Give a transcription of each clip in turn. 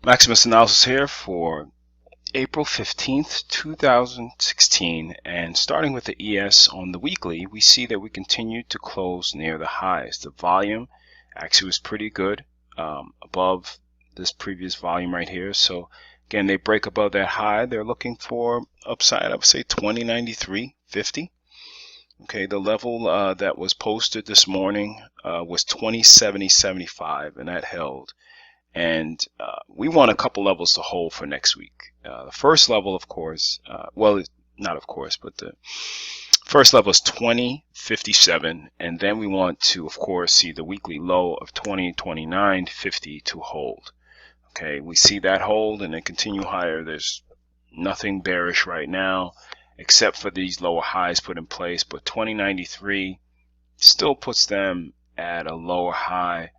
Maximus Analysis here for April 15th, 2016, and starting with the ES on the weekly, we see that we continue to close near the highs. The volume actually was pretty good, above this previous volume right here. So again, they break above that high. They're looking for upside, I would say 2093.50. Okay, the level that was posted this morning was 2070.75, and that held. And we want a couple levels to hold for next week. The first level, of course, well, not of course, but the first level is 20.57, and then we want to, of course, see the weekly low of 20.29.50 to hold. Okay, we see that hold and then continue higher. There's nothing bearish right now except for these lower highs put in place, but 20.93 still puts them at a lower high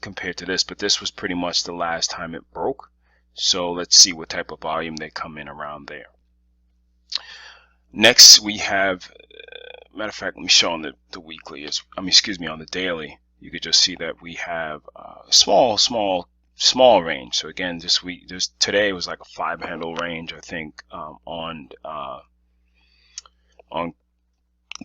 compared to this, but this was pretty much the last time it broke. So let's see what type of volume they come in around there. Next we have, matter of fact, let me show on the weekly, on the daily. You could just see that we have a small range. So again, this week, today was like a 5-handle range, I think, on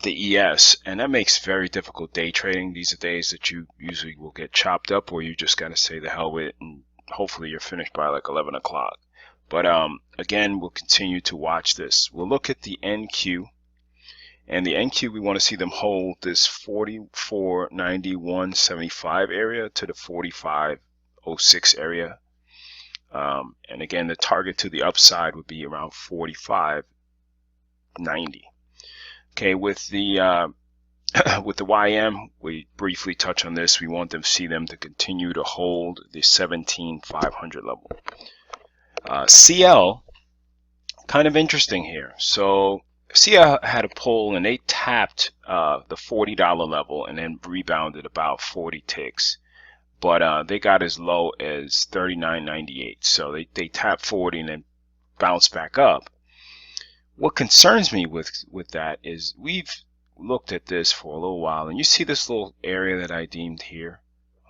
the ES, and that makes very difficult day trading. These are days that you usually will get chopped up, or you just got to say the hell with it, and hopefully you're finished by like 11 o'clock. But again, we'll continue to watch this. We'll look at the NQ, and the NQ, we want to see them hold this 44.91.75 area to the 45.06 area, and again, the target to the upside would be around 45.90. Okay, with the YM, we briefly touch on this. We want them to see them to continue to hold the 17,500 level. CL, kind of interesting here. So CL had a pull and they tapped the $40 level and then rebounded about 40 ticks, but they got as low as 39.98. So they tapped 40 and then bounced back up. What concerns me with that is we've looked at this for a little while, and you see this little area that I deemed here.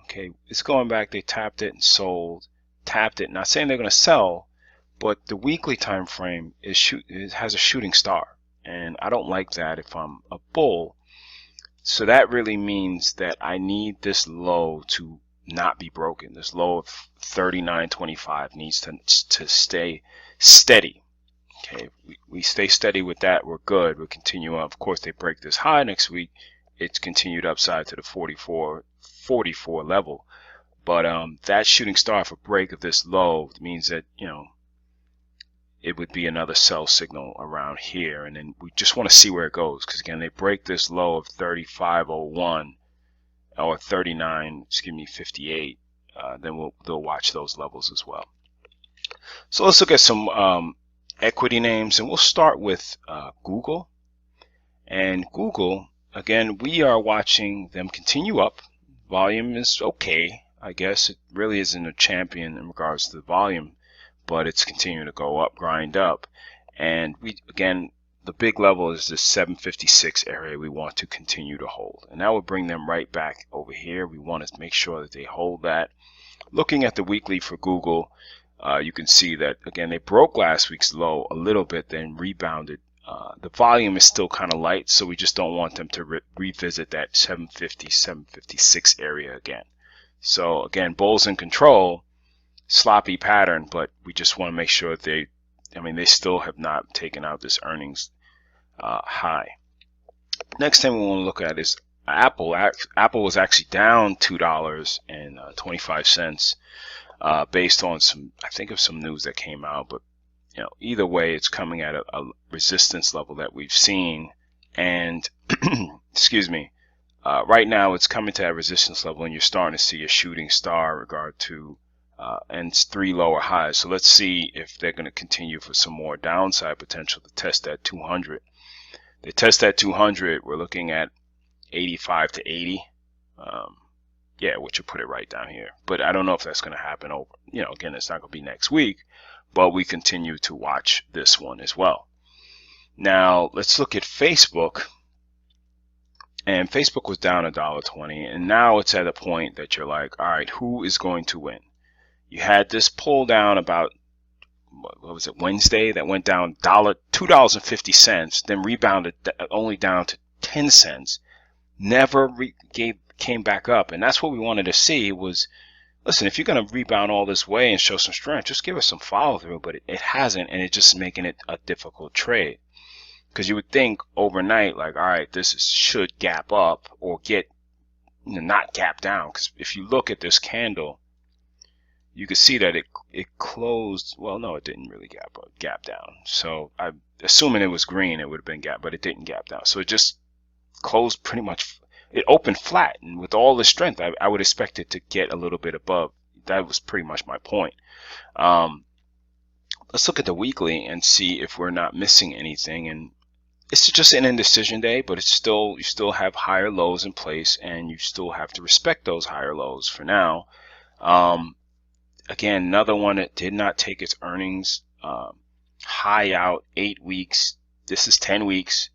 Okay, it's going back. They tapped it and sold, tapped it. Not saying they're going to sell, but the weekly time frame it has a shooting star, and I don't like that if I'm a bull. So that really means that I need this low to not be broken. This low of 39.25 needs to stay steady. Okay, we stay steady with that, we're good. We'll continue on. Of course, they break this high next week, it's continued upside to the 44 level. But that shooting star for break of this low means that, you know, it would be another sell signal around here, and then we just want to see where it goes, because again, they break this low of 35.01 or 39.58, then they'll watch those levels as well. So let's look at some equity names, and we'll start with Google. And Google, again, we are watching them continue up. Volume is okay, I guess. It really isn't a champion in regards to the volume, but it's continuing to go up, grind up. And again, the big level is this 756 area we want to continue to hold, and that will bring them right back over here. We want to make sure that they hold that. Looking at the weekly for Google, you can see that, again, they broke last week's low a little bit, then rebounded. The volume is still kind of light, so we just don't want them to revisit that 750, 756 area again. So again, bulls in control, sloppy pattern, but we just want to make sure that they still have not taken out this earnings high. Next thing we want to look at is Apple. Apple was actually down $2.25. Based on some news that came out, but you know, either way, it's coming at a resistance level that we've seen, and excuse me, right now it's coming to that resistance level, and you're starting to see a shooting star in regard to and 3 lower highs. So let's see if they're going to continue for some more downside potential to test that 200. They test that 200, we're looking at 85 to 80. Yeah, which will put it right down here. But I don't know if that's going to happen over, you know, again, it's not going to be next week, but we continue to watch this one as well. Now, let's look at Facebook. And Facebook was down $1.20, and now it's at a point that you're like, all right, who is going to win? You had this pull down about, what was it, Wednesday, that went down $2.50, then rebounded only down to 10 cents, never came back up. And that's what we wanted to see was, listen, if you're going to rebound all this way and show some strength, just give us some follow through. But it hasn't, and it's just making it a difficult trade. Because you would think overnight, like, all right, should gap up or get, not gap down. Because if you look at this candle, you can see that it closed. Well, no, it didn't really gap down. So I'm assuming it was green, it would have been gap, but it didn't gap down. So it just closed pretty much. It opened flat, and with all the strength, I would expect it to get a little bit above. That was pretty much my point. Let's look at the weekly and see if we're not missing anything. And it's just an indecision day, but it's still, you still have higher lows in place, and you still have to respect those higher lows for now. Again, another one that did not take its earnings high out, 8 weeks. This is 10 weeks.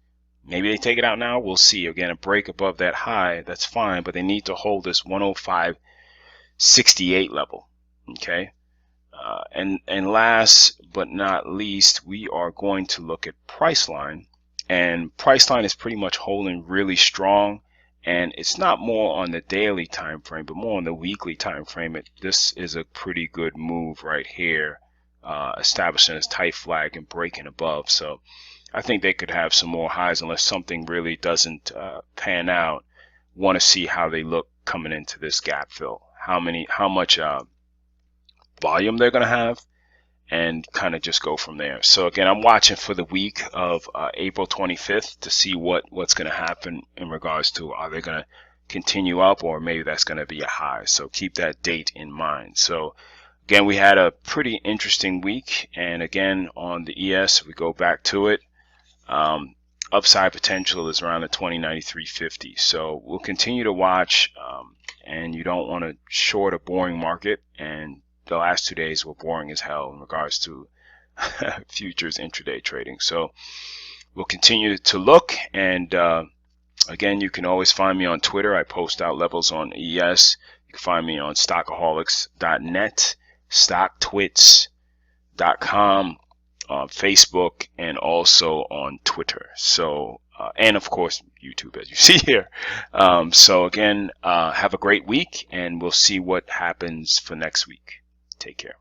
Maybe they take it out now. We'll see. Again, a break above that high, that's fine, but they need to hold this 105.68 level. Okay. And last but not least, we are going to look at Priceline. And Priceline is pretty much holding really strong. And it's not more on the daily time frame, but more on the weekly time frame. This is a pretty good move right here, establishing this tight flag and breaking above. So I think they could have some more highs unless something really doesn't pan out. Want to see how they look coming into this gap fill. How much volume they're going to have, and kind of just go from there. So again, I'm watching for the week of April 25th to see what's going to happen in regards to, are they going to continue up, or maybe that's going to be a high. So keep that date in mind. So again, we had a pretty interesting week, and again on the ES, we go back to it. Upside potential is around the 2093.50. So we'll continue to watch, and you don't want to short a boring market. And the last 2 days were boring as hell in regards to futures intraday trading. So we'll continue to look. And again, you can always find me on Twitter. I post out levels on ES. You can find me on stockaholics.net, stocktwits.com, Facebook, and also on Twitter. So and of course YouTube, as you see here. So again, have a great week, and we'll see what happens for next week. Take care.